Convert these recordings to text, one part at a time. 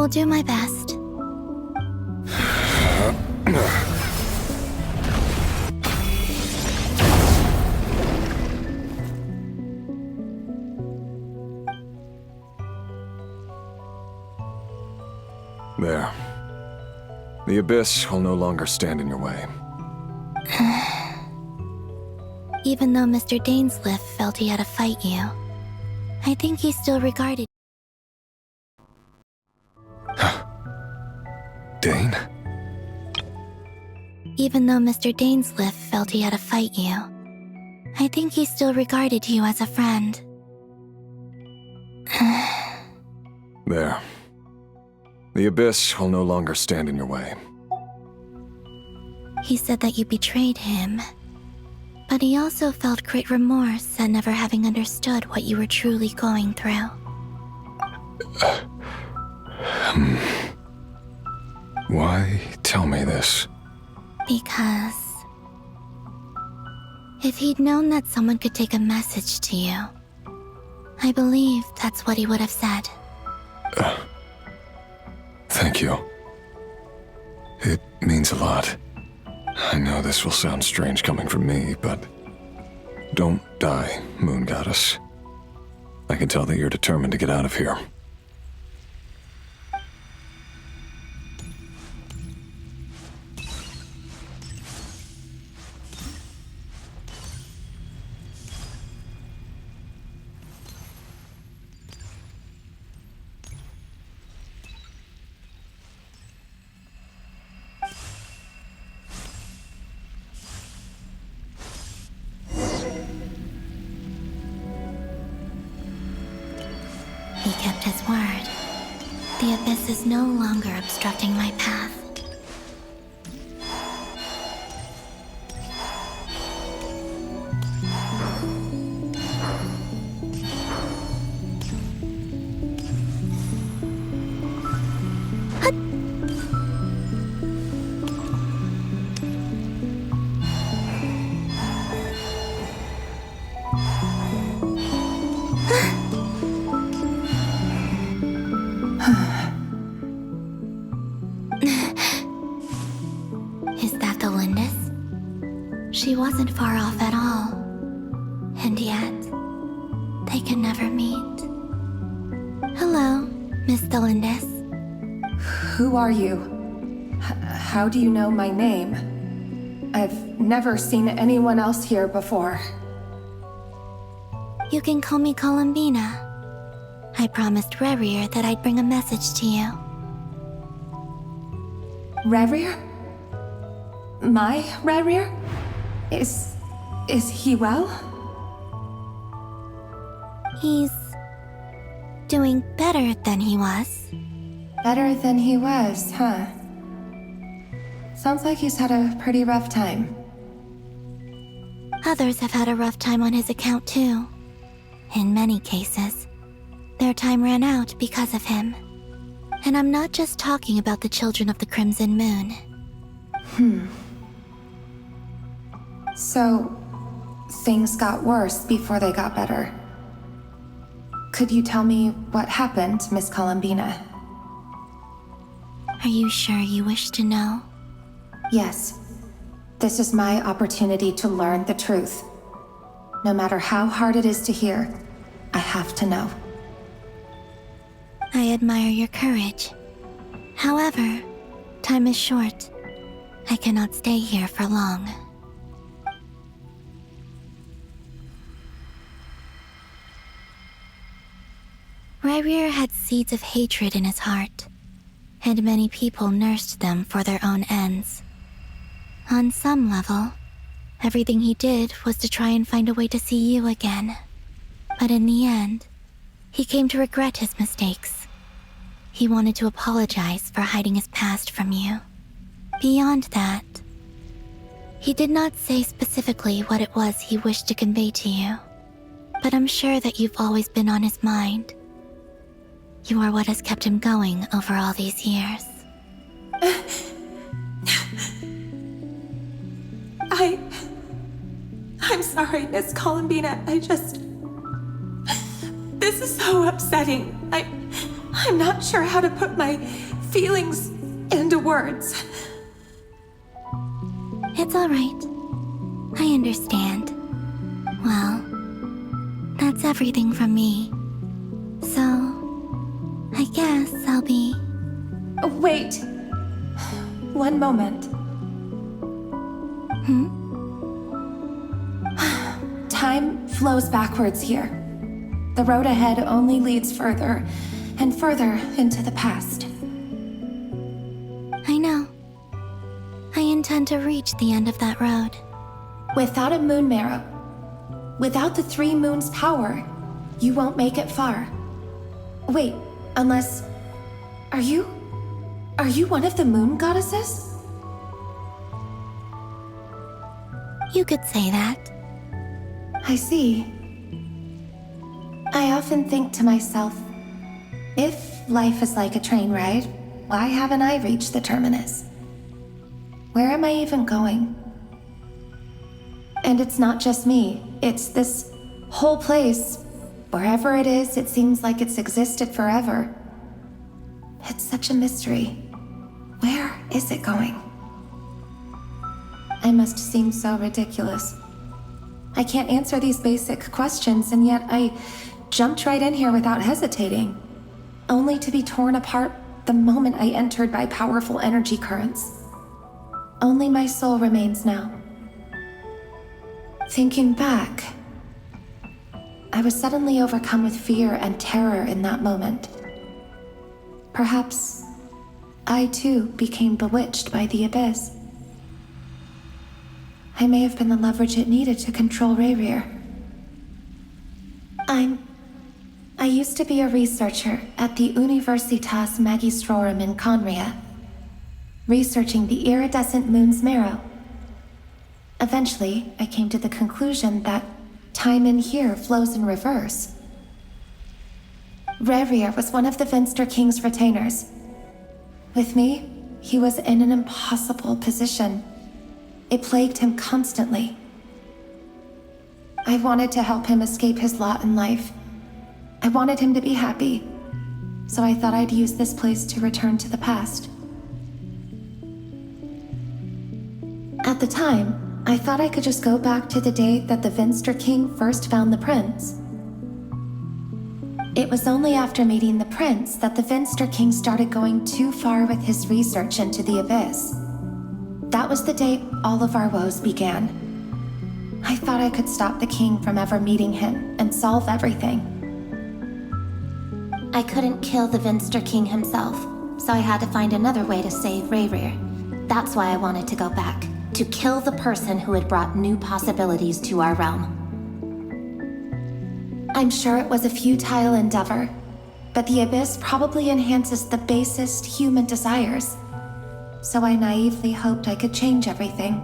will do my best. There. The Abyss will no longer stand in your way. Even though Mr. Dainsleif felt he had to fight you, I think he still regarded... Dane? Even though Mr. Dainsleif felt he had to fight you, I think he still regarded you as a friend. There. The Abyss will no longer stand in your way. He said that you betrayed him, but he also felt great remorse at never having understood what you were truly going through. Why tell me this? Because... if he'd known that someone could take a message to you, I believe that's what he would have said. Thank you. It means a lot. I know this will sound strange coming from me, but... don't die, Moon Goddess. I can tell that you're determined to get out of here. He kept his word. The Abyss is no longer obstructing my path. Is that the Lindis? She wasn't far off at all. And yet, they can never meet. Hello, Miss Lindis. Who are you? How do you know my name? I've never seen anyone else here before. You can call me Columbina. I promised Rerir that I'd bring a message to you. Rerir? My Rerir? Is he well? He's doing better than he was. Better than he was, huh? Sounds like he's had a pretty rough time. Others have had a rough time on his account too. In many cases, their time ran out because of him. And I'm not just talking about the children of the Crimson Moon. So, things got worse before they got better. Could you tell me what happened, Miss Columbina? Are you sure you wish to know? Yes. This is my opportunity to learn the truth. No matter how hard it is to hear, I have to know. I admire your courage. However, time is short. I cannot stay here for long. Rerir had seeds of hatred in his heart, and many people nursed them for their own ends. On some level, everything he did was to try and find a way to see you again. But in the end, he came to regret his mistakes. He wanted to apologize for hiding his past from you. Beyond that, he did not say specifically what it was he wished to convey to you, but I'm sure that you've always been on his mind. You are what has kept him going over all these years. I'm sorry, Miss Columbina. This is so upsetting. I'm not sure how to put my feelings into words. It's all right. I understand. Well, that's everything from me. So, I guess I'll be... Wait. One moment. Time flows backwards here. The road ahead only leads further and further into the past. I know. I intend to reach the end of that road. Without a moon marrow, without the 3 moons' power, you won't make it far. Wait, unless... Are you one of the moon goddesses? You could say that. I see. I often think to myself, if life is like a train ride, why haven't I reached the terminus? Where am I even going? And it's not just me, it's this whole place. Wherever it is, it seems like it's existed forever. It's such a mystery. Where is it going? I must seem so ridiculous. I can't answer these basic questions, and yet I jumped right in here without hesitating, only to be torn apart the moment I entered by powerful energy currents. Only my soul remains now. Thinking back, I was suddenly overcome with fear and terror in that moment. Perhaps I too became bewitched by the abyss. I may have been the leverage it needed to control Rayrir. I used to be a researcher at the Universitas Magistrorum in Conria, researching the iridescent moon's marrow. Eventually, I came to the conclusion that time in here flows in reverse. Rayrir was one of the Venster King's retainers. With me, he was in an impossible position. It plagued him constantly. I wanted to help him escape his lot in life. I wanted him to be happy, so I thought I'd use this place to return to the past. At the time, I thought I could just go back to the day that the Venster King first found the prince. It was only after meeting the prince that the Venster King started going too far with his research into the abyss. That was the day all of our woes began. I thought I could stop the king from ever meeting him and solve everything. I couldn't kill the Venster King himself, so I had to find another way to save Rayrir. That's why I wanted to go back, to kill the person who had brought new possibilities to our realm. I'm sure it was a futile endeavor, but the abyss probably enhances the basest human desires. So I naively hoped I could change everything.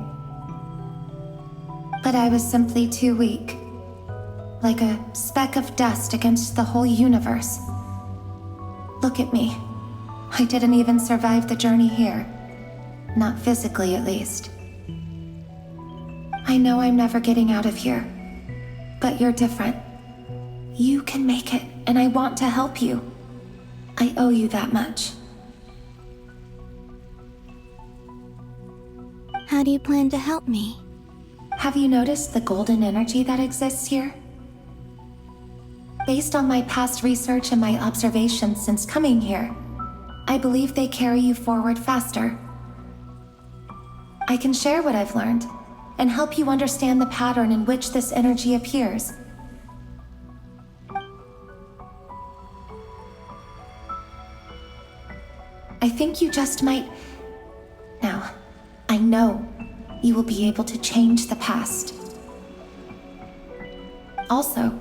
But I was simply too weak. Like a speck of dust against the whole universe. Look at me. I didn't even survive the journey here. Not physically, at least. I know I'm never getting out of here. But you're different. You can make it, and I want to help you. I owe you that much. How do you plan to help me? Have you noticed the golden energy that exists here? Based on my past research and my observations since coming here, I believe they carry you forward faster. I can share what I've learned and help you understand the pattern in which this energy appears. I think you just might... Now, I know you will be able to change the past. Also,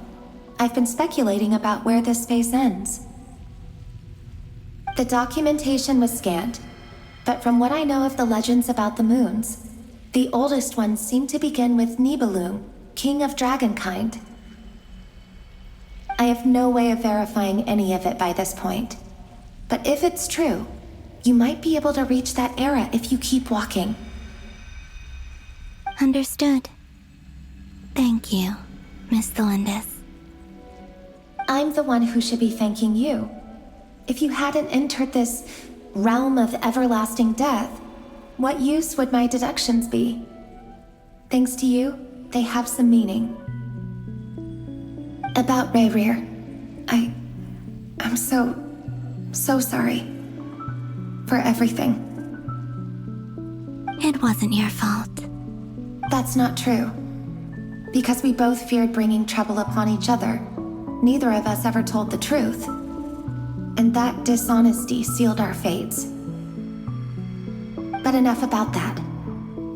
I've been speculating about where this space ends. The documentation was scanned, but from what I know of the legends about the moons, the oldest ones seem to begin with Nibelung, king of dragonkind. I have no way of verifying any of it by this point, but if it's true, you might be able to reach that era if you keep walking. Understood. Thank you, Miss Thelindis. I'm the one who should be thanking you. If you hadn't entered this realm of everlasting death, what use would my deductions be? Thanks to you, they have some meaning. About Rayrir, I'm so sorry. For everything. It wasn't your fault. That's not true. Because we both feared bringing trouble upon each other, neither of us ever told the truth. And that dishonesty sealed our fates. But enough about that.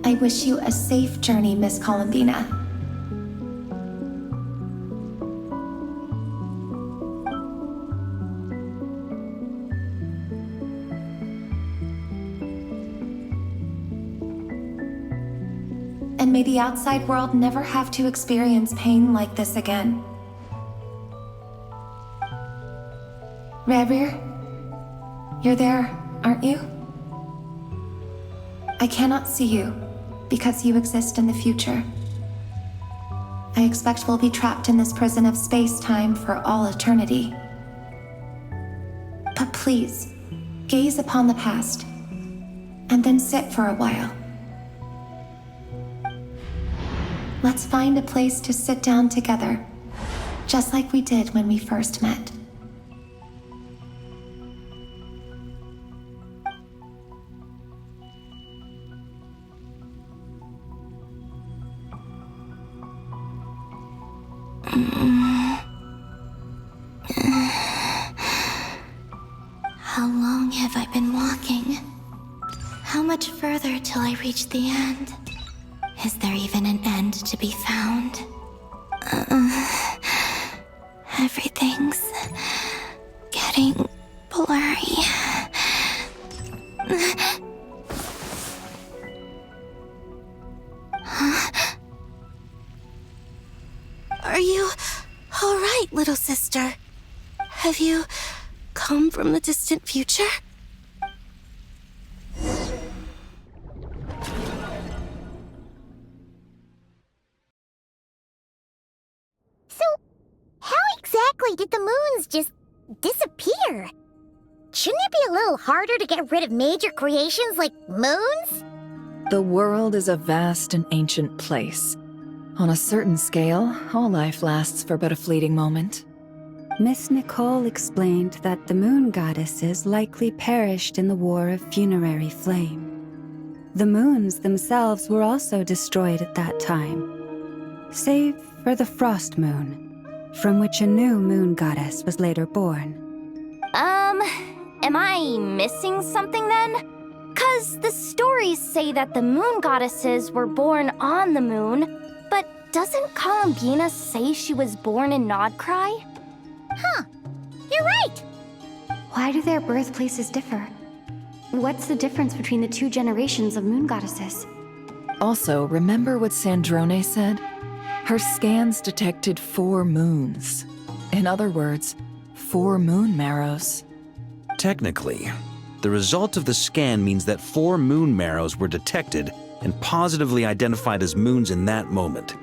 I wish you a safe journey, Miss Columbina. And may the outside world never have to experience pain like this again. Rayrir, you're there, aren't you? I cannot see you, because you exist in the future. I expect we'll be trapped in this prison of space-time for all eternity. But please, gaze upon the past, and then sit for a while. Let's find a place to sit down together, just like we did when we first met. How long have I been walking? How much further till I reach the end? Is there even an end to be found? Everything's getting blurry. Are you all right, little sister? Have you come from the distant future? So, how exactly did the moons just disappear? Shouldn't it be a little harder to get rid of major creations like moons? The world is a vast and ancient place. On a certain scale, all life lasts for but a fleeting moment. Miss Nicole explained that the moon goddesses likely perished in the War of Funerary Flame. The moons themselves were also destroyed at that time, save for the Frost Moon, from which a new moon goddess was later born. Am I missing something then? 'Cause the stories say that the moon goddesses were born on the moon, but doesn't Columbina say she was born in Nodcry? Huh, you're right! Why do their birthplaces differ? What's the difference between the two generations of moon goddesses? Also, remember what Sandrone said? Her scans detected 4 moons. In other words, 4 moon marrows. Technically, the result of the scan means that 4 moon marrows were detected and positively identified as moons in that moment.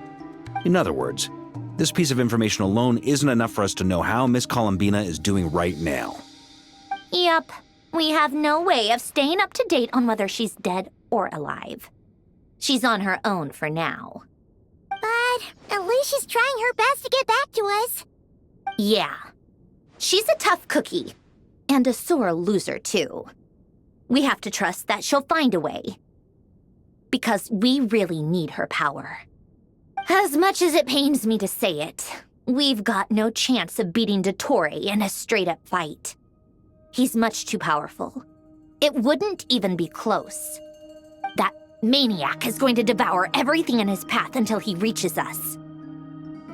In other words, this piece of information alone isn't enough for us to know how Miss Columbina is doing right now. Yep, we have no way of staying up to date on whether she's dead or alive. She's on her own for now. But at least she's trying her best to get back to us. Yeah. She's a tough cookie. And a sore loser, too. We have to trust that she'll find a way. Because we really need her power. As much as it pains me to say it, we've got no chance of beating Dottore in a straight-up fight. He's much too powerful. It wouldn't even be close. That maniac is going to devour everything in his path until he reaches us.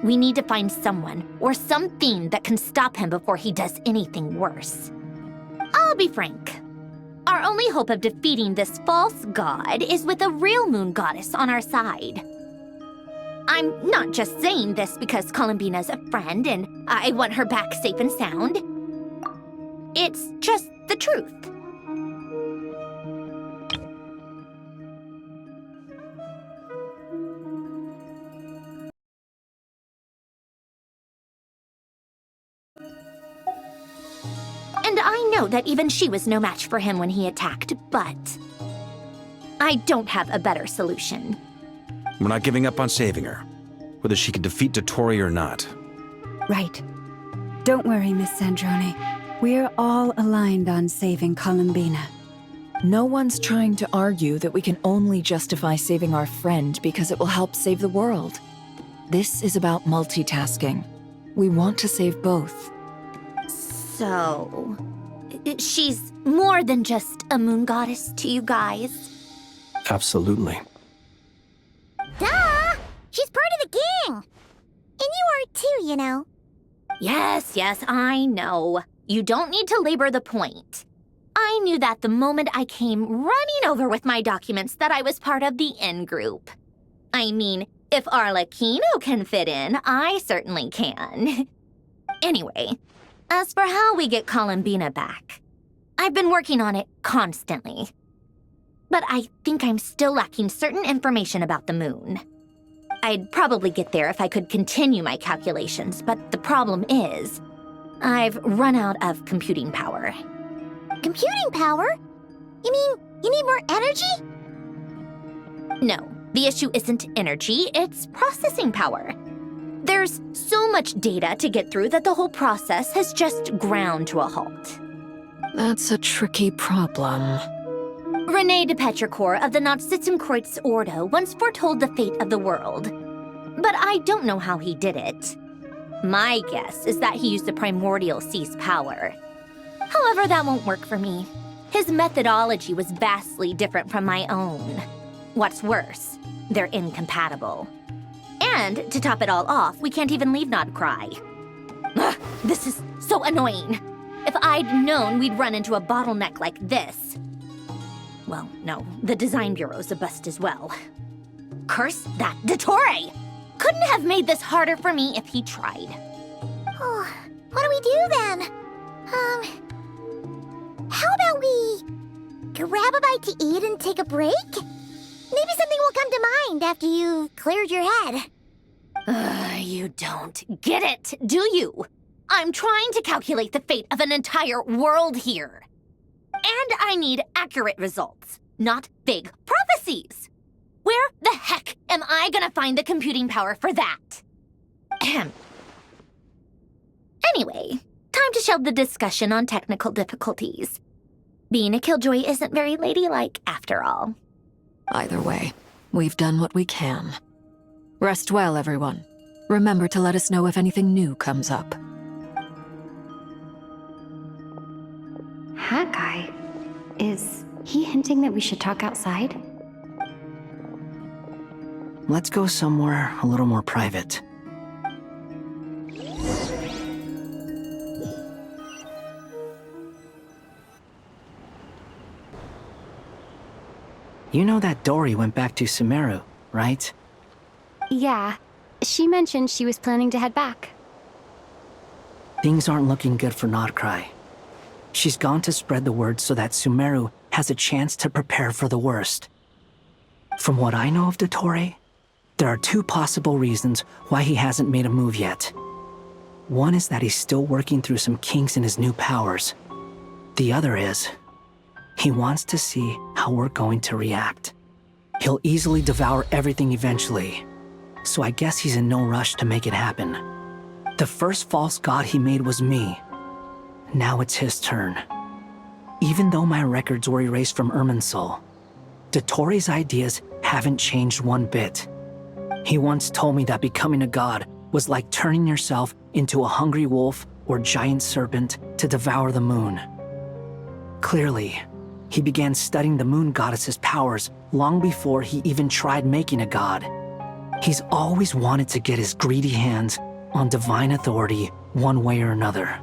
We need to find someone or something that can stop him before he does anything worse. I'll be frank. Our only hope of defeating this false god is with a real moon goddess on our side. I'm not just saying this because Columbina's a friend and I want her back safe and sound. It's just the truth. And I know that even she was no match for him when he attacked, but I don't have a better solution. We're not giving up on saving her, whether she can defeat Dottore or not. Right. Don't worry, Miss Sandrone. We're all aligned on saving Columbina. No one's trying to argue that we can only justify saving our friend because it will help save the world. This is about multitasking. We want to save both. So, she's more than just a moon goddess to you guys? Absolutely. Duh! She's part of the gang! And you are too, you know. Yes, I know. You don't need to labor the point. I knew that the moment I came running over with my documents that I was part of the in-group. I mean, if Arlecchino can fit in, I certainly can. Anyway, as for how we get Columbina back, I've been working on it constantly. But I think I'm still lacking certain information about the moon. I'd probably get there if I could continue my calculations, but the problem is, I've run out of computing power. Computing power? You mean you need more energy? No, the issue isn't energy, it's processing power. There's so much data to get through that the whole process has just ground to a halt. That's a tricky problem. René de Petrichor of the Nazissenkreuz Ordo once foretold the fate of the world. But I don't know how he did it. My guess is that he used the primordial sea's power. However, that won't work for me. His methodology was vastly different from my own. What's worse, they're incompatible. And to top it all off, we can't even leave Nodcry. Ugh, this is so annoying. If I'd known we'd run into a bottleneck like this. Well, no, the design bureau's a bust as well. Curse that Dottore! Couldn't have made this harder for me if he tried. Oh, what do we do then? How about we grab a bite to eat and take a break? Maybe something will come to mind after you've cleared your head. You don't get it, do you? I'm trying to calculate the fate of an entire world here. And I need accurate results, not big prophecies. Where the heck am I gonna find the computing power for that? Anyway, time to shelve the discussion on technical difficulties. Being a killjoy isn't very ladylike, after all. Either way, we've done what we can. Rest well, everyone. Remember to let us know if anything new comes up. Haggai? Is he hinting that we should talk outside? Let's go somewhere a little more private. You know that Dory went back to Sumeru, right? Yeah. She mentioned she was planning to head back. Things aren't looking good for Nodcry. She's gone to spread the word so that Sumeru has a chance to prepare for the worst. From what I know of Dottore, there are two possible reasons why he hasn't made a move yet. One is that he's still working through some kinks in his new powers. The other is, he wants to see how we're going to react. He'll easily devour everything eventually, so I guess he's in no rush to make it happen. The first false god he made was me. Now it's his turn. Even though my records were erased from Irminsul, Dottore's ideas haven't changed one bit. He once told me that becoming a god was like turning yourself into a hungry wolf or giant serpent to devour the moon. Clearly, he began studying the moon goddess's powers long before he even tried making a god. He's always wanted to get his greedy hands on divine authority one way or another.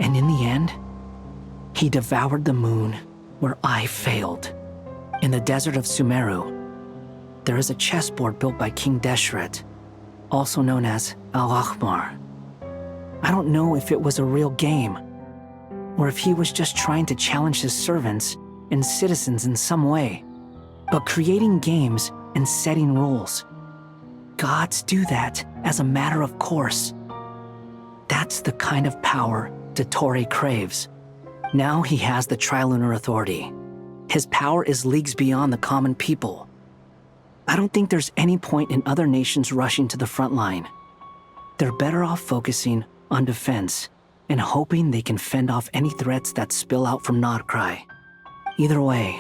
And in the end, he devoured the moon where I failed. In the desert of Sumeru, there is a chessboard built by King Deshret, also known as Al-Ahmar. I don't know if it was a real game, or if he was just trying to challenge his servants and citizens in some way. But creating games and setting rules, gods do that as a matter of course. That's the kind of power Dottore craves. Now he has the Trilunar Authority. His power is leagues beyond the common people. I don't think there's any point in other nations rushing to the front line. They're better off focusing on defense and hoping they can fend off any threats that spill out from Nodcry. Either way,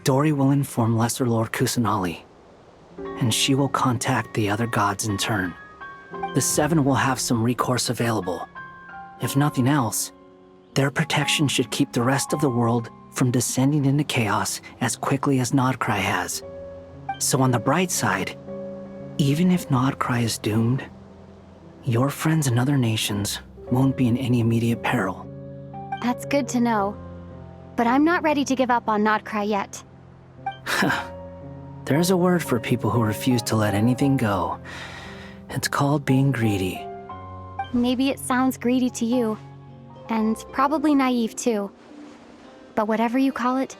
Dori will inform Lesser Lord Kusanali, and she will contact the other gods in turn. The Seven will have some recourse available. If nothing else, their protection should keep the rest of the world from descending into chaos as quickly as Nodcry has. So on the bright side, even if Nodcry is doomed, your friends in other nations won't be in any immediate peril. That's good to know. But I'm not ready to give up on Nodcry yet. There's a word for people who refuse to let anything go. It's called being greedy. Maybe it sounds greedy to you, and probably naive too. But whatever you call it,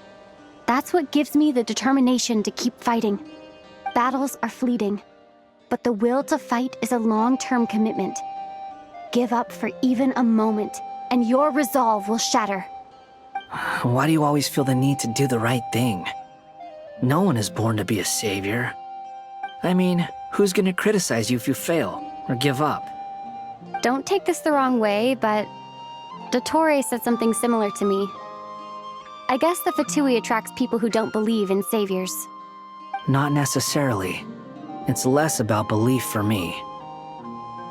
that's what gives me the determination to keep fighting. Battles are fleeting, but the will to fight is a long-term commitment. Give up for even a moment, and your resolve will shatter. Why do you always feel the need to do the right thing? No one is born to be a savior. I mean, who's gonna criticize you if you fail or give up? Don't take this the wrong way, but Dottore said something similar to me. I guess the Fatui attracts people who don't believe in saviors. Not necessarily. It's less about belief for me.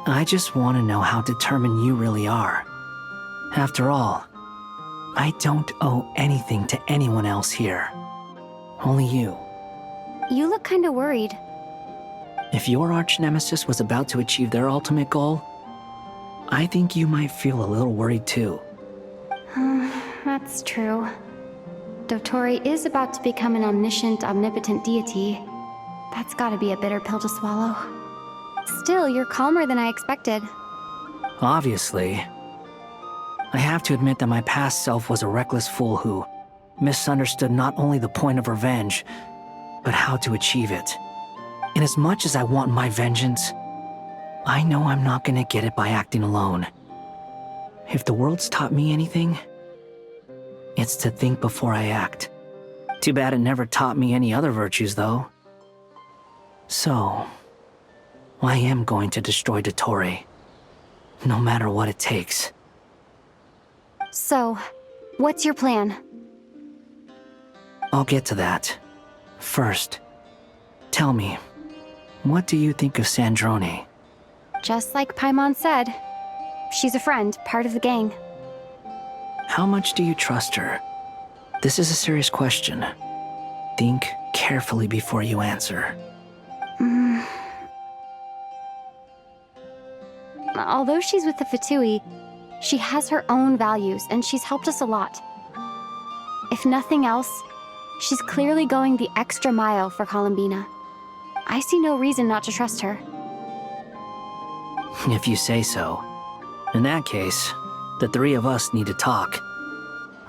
I just want to know how determined you really are. After all, I don't owe anything to anyone else here. Only you. You look kinda worried. If your arch-nemesis was about to achieve their ultimate goal, I think you might feel a little worried too. That's true. Dottore is about to become an omniscient, omnipotent deity. That's gotta be a bitter pill to swallow. Still, you're calmer than I expected. Obviously. I have to admit that my past self was a reckless fool who misunderstood not only the point of revenge, but how to achieve it. And as much as I want my vengeance, I know I'm not gonna get it by acting alone. If the world's taught me anything, it's to think before I act. Too bad it never taught me any other virtues, though. So, I am going to destroy Dottore, no matter what it takes. So, what's your plan? I'll get to that. First, tell me, what do you think of Sandrone? Just like Paimon said, she's a friend, part of the gang. How much do you trust her? This is a serious question. Think carefully before you answer. Although she's with the Fatui, she has her own values and she's helped us a lot. If nothing else, she's clearly going the extra mile for Columbina. I see no reason not to trust her. If you say so. In that case, the three of us need to talk.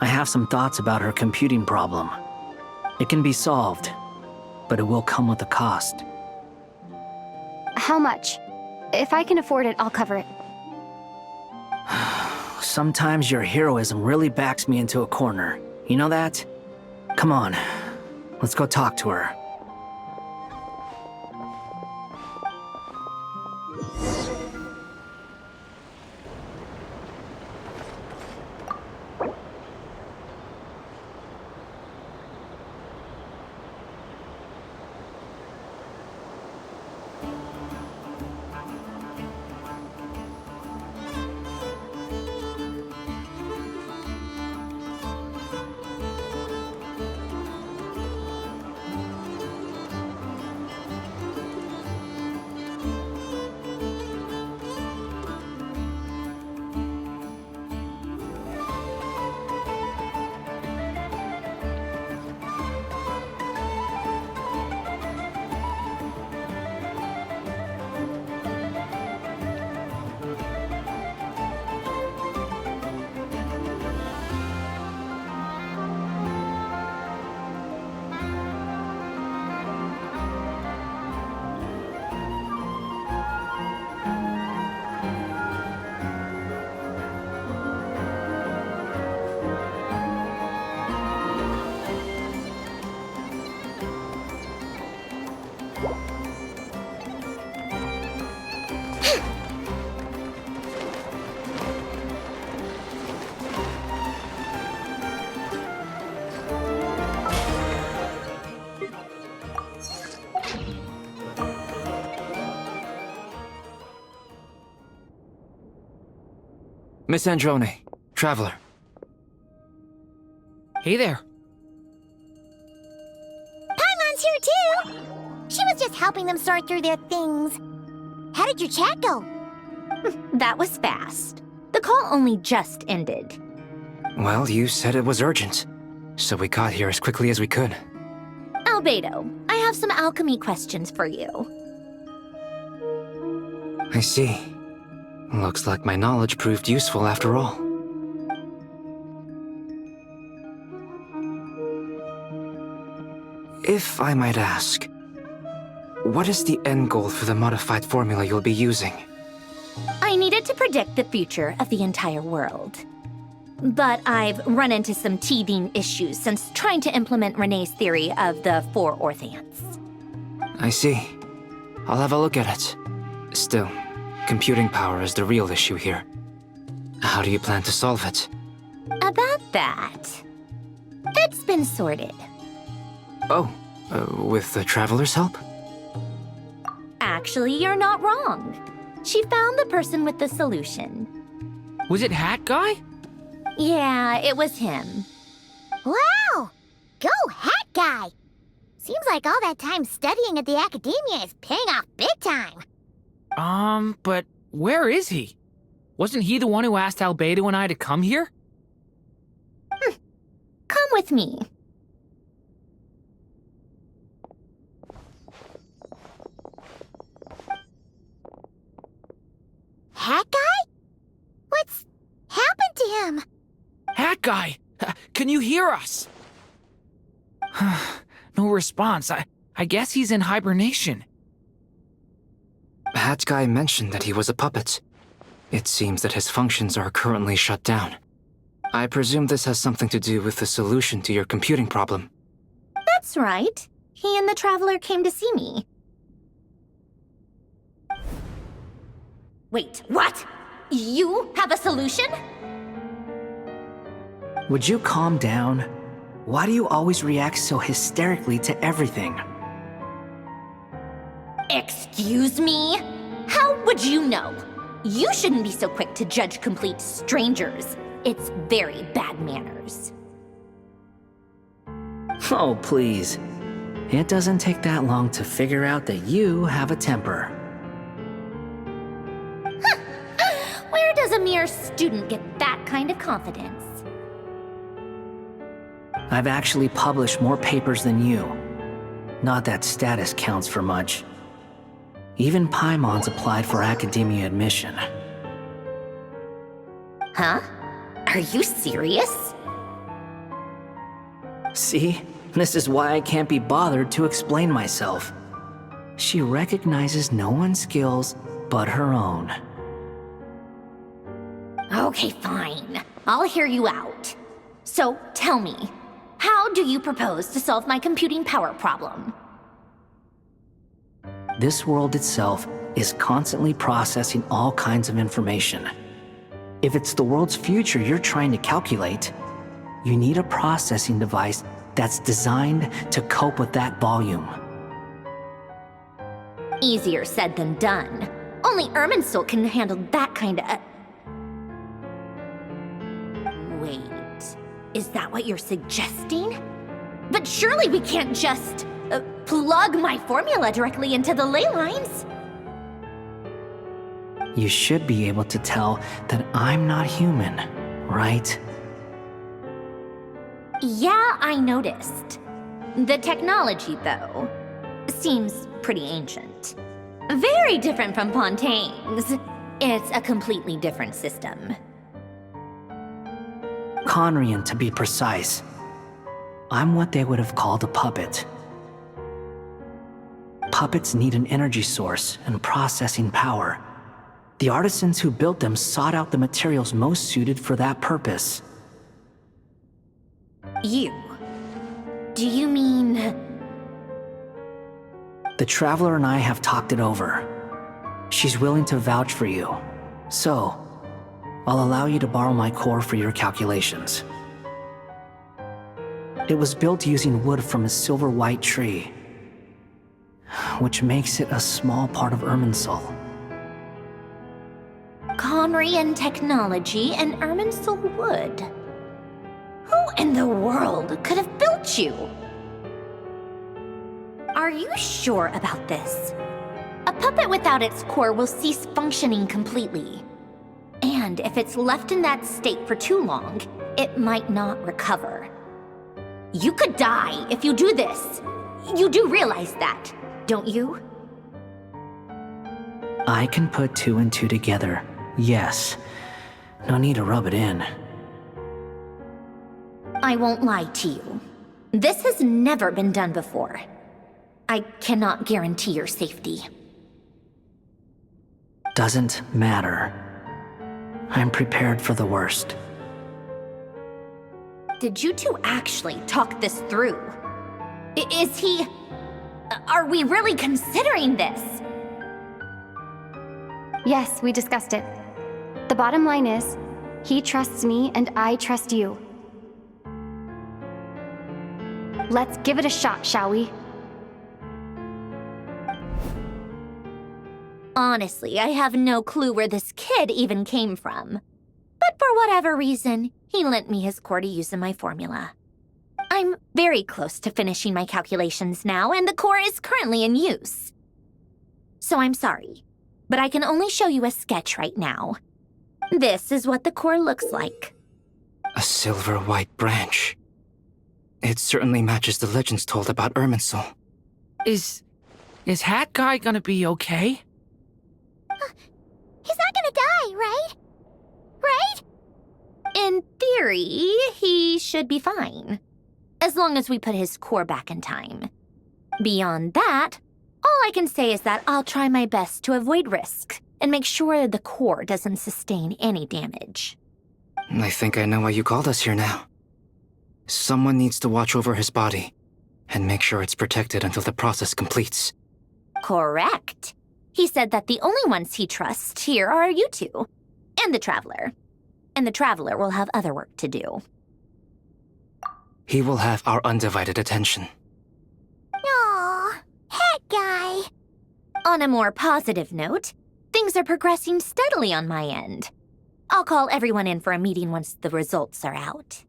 I have some thoughts about her computing problem. It can be solved, but it will come with a cost. How much? If I can afford it, I'll cover it. Sometimes your heroism really backs me into a corner. You know that? Come on, let's go talk to her. Miss Androne, Traveler. Hey there. Paimon's here too! She was just helping them sort through their things. How did your chat go? That was fast. The call only just ended. Well, you said it was urgent, so we got here as quickly as we could. Albedo, I have some alchemy questions for you. I see. Looks like my knowledge proved useful after all. If I might ask, what is the end goal for the modified formula you'll be using? I needed to predict the future of the entire world. But I've run into some teething issues since trying to implement Renee's theory of the 4 Orthants. I see. I'll have a look at it. Still, computing power is the real issue here. How do you plan to solve it? About that, it's been sorted. Oh, with the Traveler's help? Actually, you're not wrong. She found the person with the solution. Was it Hat Guy? Yeah, it was him. Wow! Go Hat Guy! Seems like all that time studying at the Academia is paying off big time. But where is he? Wasn't he the one who asked Albedo and I to come here? Come with me. Hat Guy? What's happened to him? Hat Guy! Can you hear us? No response. I guess he's in hibernation. Hat Guy mentioned that he was a puppet. It seems that his functions are currently shut down. I presume this has something to do with the solution to your computing problem. That's right. He and the Traveler came to see me. Wait, what? You have a solution? Would you calm down? Why do you always react so hysterically to everything? Excuse me? How would you know? You shouldn't be so quick to judge complete strangers. It's very bad manners. Oh, please. It doesn't take that long to figure out that you have a temper. Where does a mere student get that kind of confidence? I've actually published more papers than you. Not that status counts for much. Even Paimon's applied for academia admission. Huh? Are you serious? See? This is why I can't be bothered to explain myself. She recognizes no one's skills but her own. Okay, fine. I'll hear you out. So, tell me, how do you propose to solve my computing power problem? This world itself is constantly processing all kinds of information. If it's the world's future you're trying to calculate, you need a processing device that's designed to cope with that volume. Easier said than done. Only Irminsul can handle that kind of... Wait, is that what you're suggesting? But surely we can't just plug my formula directly into the ley lines. You should be able to tell that I'm not human, right? Yeah, I noticed. The technology, though, seems pretty ancient. Very different from Pontaine's. It's a completely different system. Conrian, to be precise. I'm what they would have called a puppet. Puppets need an energy source and processing power. The artisans who built them sought out the materials most suited for that purpose. You? Do you mean... The Traveler and I have talked it over. She's willing to vouch for you. So, I'll allow you to borrow my core for your calculations. It was built using wood from a silver-white tree, which makes it a small part of Irminsul. Sonrian technology and Irminsul wood. Who in the world could have built you? Are you sure about this? A puppet without its core will cease functioning completely. And if it's left in that state for too long, it might not recover. You could die if you do this. You do realize that, don't you? I can put 2 and 2 together, yes. No need to rub it in. I won't lie to you. This has never been done before. I cannot guarantee your safety. Doesn't matter. I'm prepared for the worst. Did you two actually talk this through? Is he... Are we really considering this? Yes, we discussed it. The bottom line is, he trusts me and I trust you. Let's give it a shot, shall we? Honestly, I have no clue where this kid even came from. But for whatever reason, he lent me his core to use in my formula. I'm very close to finishing my calculations now, and the core is currently in use. So I'm sorry, but I can only show you a sketch right now. This is what the core looks like. A silver white branch. It certainly matches the legends told about Irminsul. Is Hat Guy gonna be okay? He's not gonna die, right? Right? In theory, he should be fine. As long as we put his core back in time. Beyond that, all I can say is that I'll try my best to avoid risk and make sure the core doesn't sustain any damage. I think I know why you called us here now. Someone needs to watch over his body and make sure it's protected until the process completes. Correct. He said that the only ones he trusts here are you two, and the Traveler. And the Traveler will have other work to do. He will have our undivided attention. Aww, Hat Guy. On a more positive note, things are progressing steadily on my end. I'll call everyone in for a meeting once the results are out.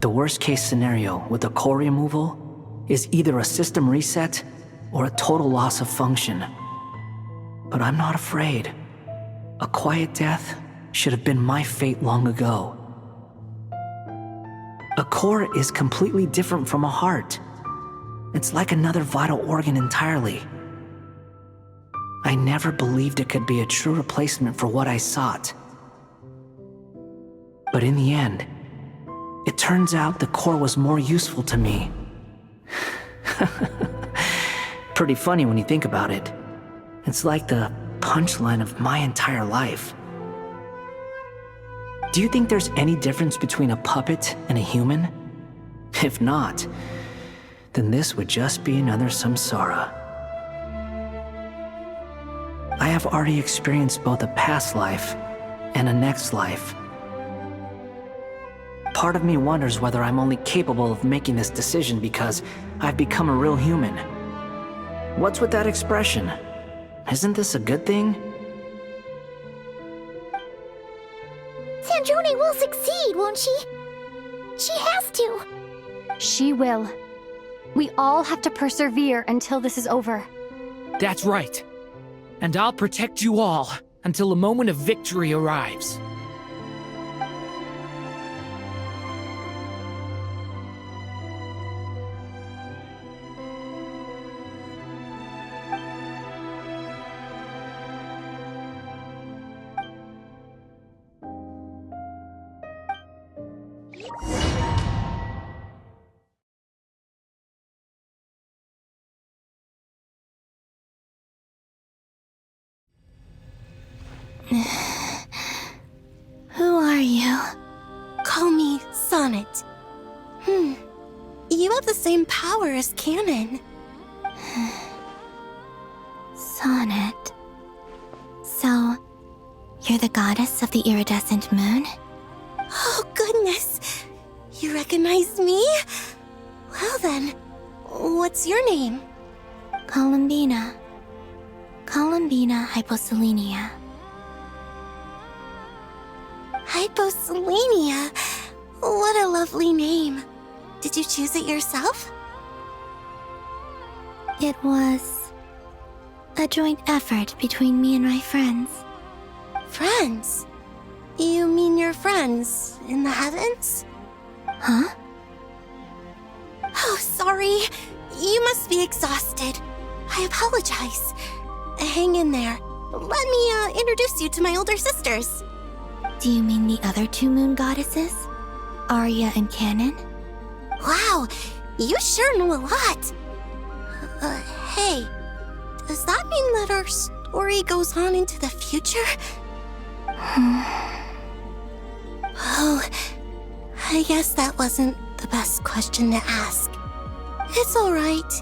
The worst case scenario with the core removal is either a system reset or a total loss of function. But I'm not afraid. A quiet death should have been my fate long ago. A core is completely different from a heart. It's like another vital organ entirely. I never believed it could be a true replacement for what I sought. But in the end, it turns out the core was more useful to me. Pretty funny when you think about it. It's like the punchline of my entire life. Do you think there's any difference between a puppet and a human? If not, then this would just be another samsara. I have already experienced both a past life and a next life. Part of me wonders whether I'm only capable of making this decision because I've become a real human. What's with that expression? Isn't this a good thing? Sandrone will succeed, won't she? She has to. She will. We all have to persevere until this is over. That's right. And I'll protect you all until a moment of victory arrives. Who are you? Call me Sonnet. You have the same power as Canon. Sonnet. So, you're the goddess of the iridescent moon? Oh, goodness. You recognize me? Well then, what's your name? Columbina. Columbina Hyposelenia. Hyposelenia? What a lovely name. Did you choose it yourself? It was a joint effort between me and my friends. Friends? You mean your friends in the heavens? Huh? Oh, sorry. You must be exhausted. I apologize. Hang in there. Let me introduce you to my older sisters. Do you mean the other two moon goddesses? Arya and Canon? Wow, you sure know a lot. Hey, does that mean that our story goes on into the future? Oh, I guess that wasn't the best question to ask. It's alright.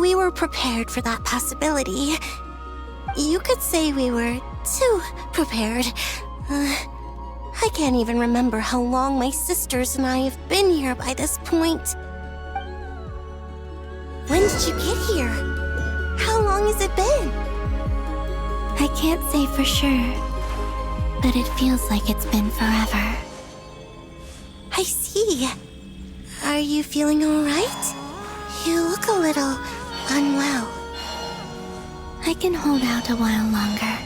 We were prepared for that possibility. You could say we were too prepared. I can't even remember how long my sisters and I have been here by this point. When did you get here? How long has it been? I can't say for sure, but it feels like it's been forever. I see. Are you feeling alright? You look a little unwell. I can hold out a while longer.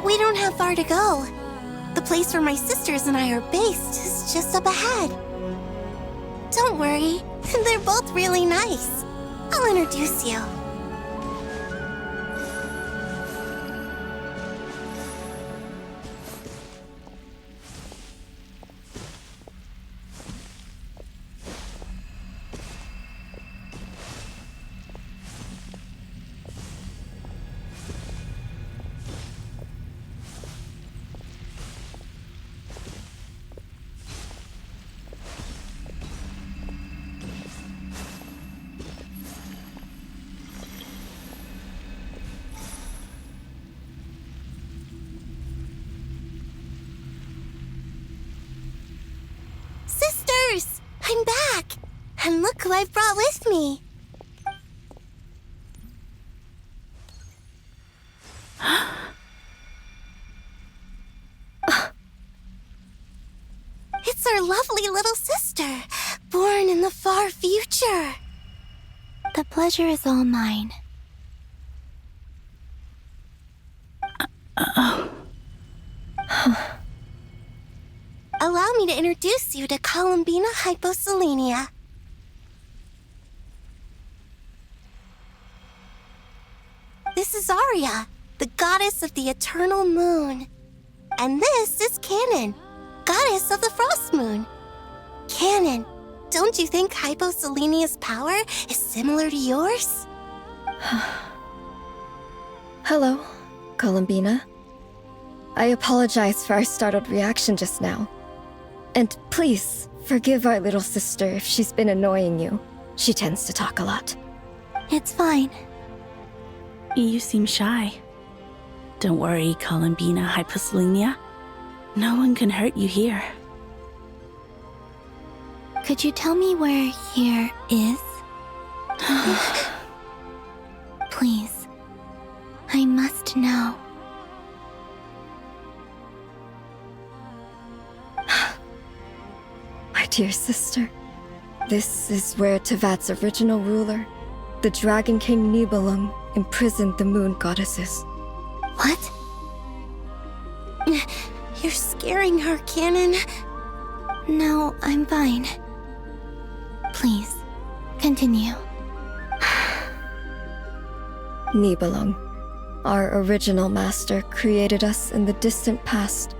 We don't have far to go. The place where my sisters and I are based is just up ahead. Don't worry, they're both really nice. I'll introduce you. Sisters! I'm back! And look who I've brought with me! It's our lovely little sister, born in the far future. The pleasure is all mine. Allow me to introduce you to Columbina Hyposelenia. This is Arya, the goddess of the eternal moon. And this is Canon, goddess of the frost moon. Canon, don't you think Hyposelenia's power is similar to yours? Hello, Columbina. I apologize for our startled reaction just now. And please, forgive our little sister if she's been annoying you. She tends to talk a lot. It's fine. You seem shy. Don't worry, Columbina Hyposelenia. No one can hurt you here. Could you tell me where here is? Please. I must know. My dear sister, this is where Tevat's original ruler, the Dragon King Nibelung, imprisoned the moon goddesses. What? You're scaring her, Canon. No, I'm fine. Please, continue. Nibelung, our original master, created us in the distant past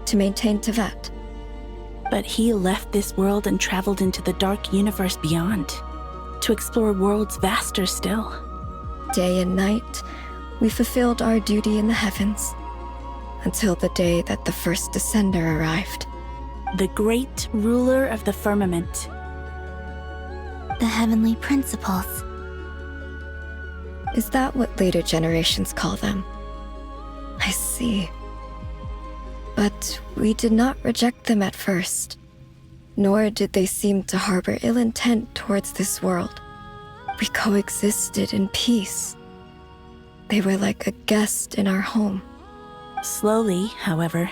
to maintain Tevat. But he left this world and traveled into the dark universe beyond, to explore worlds vaster still. Day and night, we fulfilled our duty in the heavens. until the day that the first descender arrived. The great ruler of the firmament. The heavenly principles. Is that what later generations call them? I see. But we did not reject them at first, nor did they seem to harbor ill intent towards this world. We coexisted in peace. They were like a guest in our home. Slowly, however,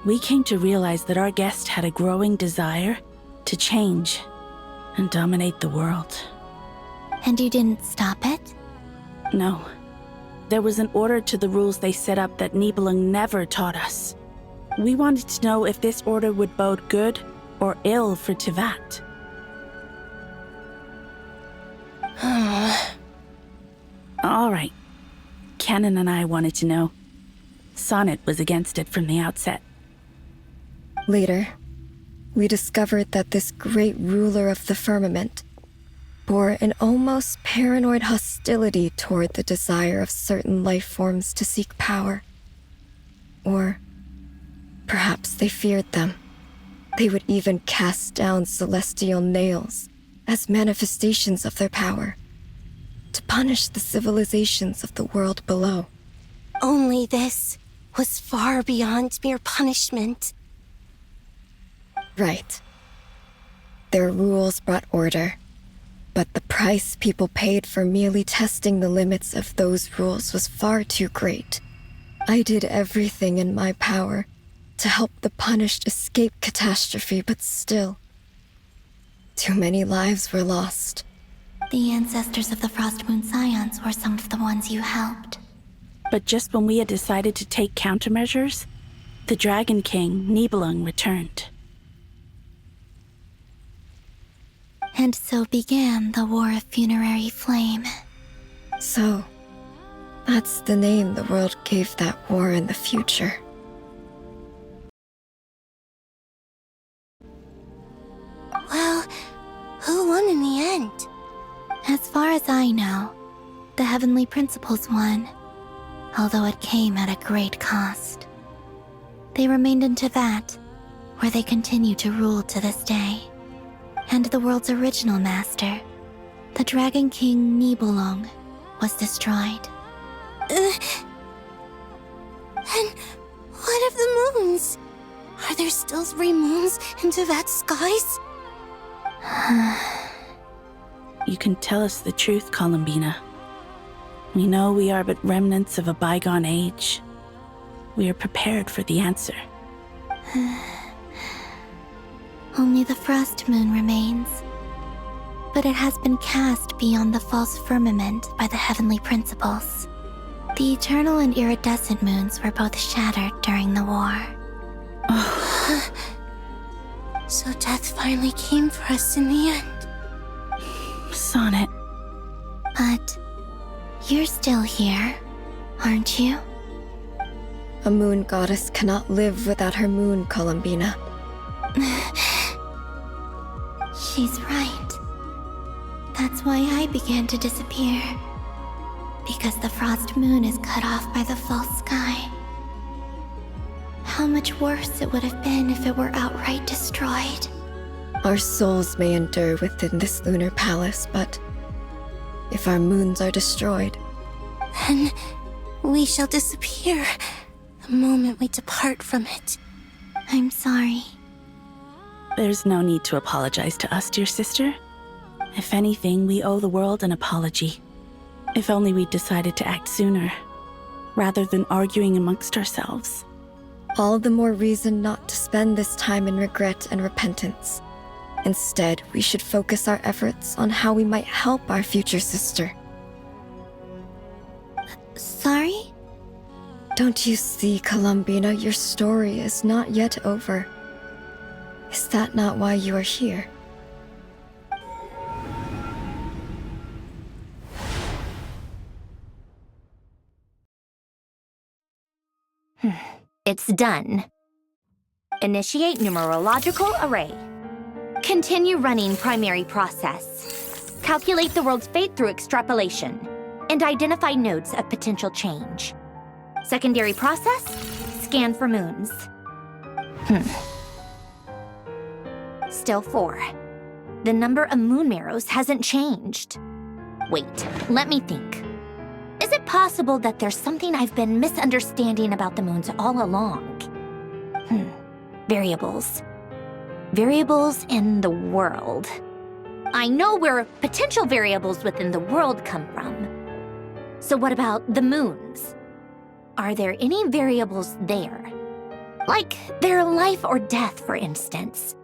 we came to realize that our guest had a growing desire to change and dominate the world. And you didn't stop it? No. There was an order to the rules they set up that Nibelung never taught us. We wanted to know if this order would bode good or ill for Teyvat. All right. Canon and I wanted to know. Sonnet was against it from the outset. Later, we discovered that this great ruler of the firmament bore an almost paranoid hostility toward the desire of certain life forms to seek power. Or perhaps they feared them. They would even cast down celestial nails as manifestations of their power, to punish the civilizations of the world below. Only this was far beyond mere punishment. Right. Their rules brought order, but the price people paid for merely testing the limits of those rules was far too great. I did everything in my power to help the punished escape catastrophe, but still, too many lives were lost. The ancestors of the Frostmoon Scions were some of the ones you helped. But just when we had decided to take countermeasures, the Dragon King, Nibelung, returned. And so began the War of Funerary Flame. So, that's the name the world gave that war in the future. Well, who won in the end? As far as I know, the Heavenly Principles won, although it came at a great cost. They remained in Teyvat, where they continue to rule to this day. And the world's original master, the Dragon King Nibelung, was destroyed. And what of the moons? Are there still 3 moons in Teyvat's skies? You can tell us the truth, Columbina. We know we are but remnants of a bygone age. We are prepared for the answer. Only the Frost Moon remains. But it has been cast beyond the false firmament by the Heavenly Principles. The eternal and iridescent moons were both shattered during the war. So death finally came for us in the end. Sonnet. But you're still here, aren't you? A moon goddess cannot live without her moon, Columbina. She's right. That's why I began to disappear. Because the Frost Moon is cut off by the false sky. How much worse it would have been if it were outright destroyed. Our souls may endure within this lunar palace, but if our moons are destroyed, then we shall disappear the moment we depart from it. I'm sorry. There's no need to apologize to us, dear sister. If anything, we owe the world an apology. If only we'd decided to act sooner, rather than arguing amongst ourselves. All the more reason not to spend this time in regret and repentance. Instead, we should focus our efforts on how we might help our future sister. Sorry? Don't you see, Columbina, your story is not yet over. Is that not why you are here? It's done. Initiate numerological array. Continue running primary process. Calculate the world's fate through extrapolation. And identify nodes of potential change. Secondary process. scan for moons. Still 4. The number of moon marrows hasn't changed. Wait, let me think. Is it possible that there's something I've been misunderstanding about the moons all along? Variables. Variables in the world. I know where potential variables within the world come from. So what about the moons? Are there any variables there? Like their life or death, for instance.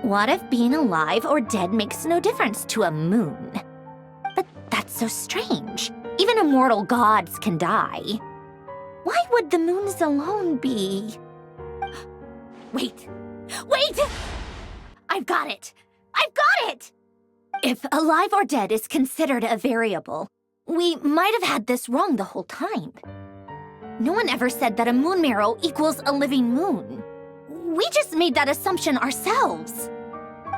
What if being alive or dead makes no difference to a moon? But that's so strange. Even immortal gods can die. Why would the moons alone be? Wait! I've got it! If alive or dead is considered a variable, we might have had this wrong the whole time. No one ever said that a moon marrow equals a living moon. We just made that assumption ourselves.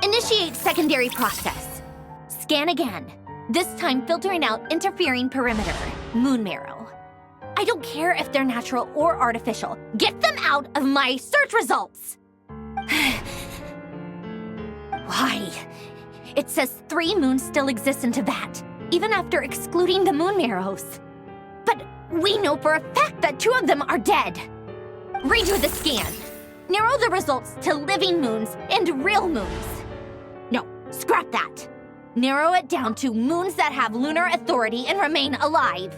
Initiate secondary process. Scan again. This time filtering out interfering perimeter, moon marrow. I don't care if they're natural or artificial. Get them out of my search results! Why? It says 3 moons still exist in Teyvat, even after excluding the moon marrows. But we know for a fact that 2 of them are dead. Redo the scan. Narrow the results to living moons and real moons. No, scrap that. Narrow it down to moons that have lunar authority and remain alive.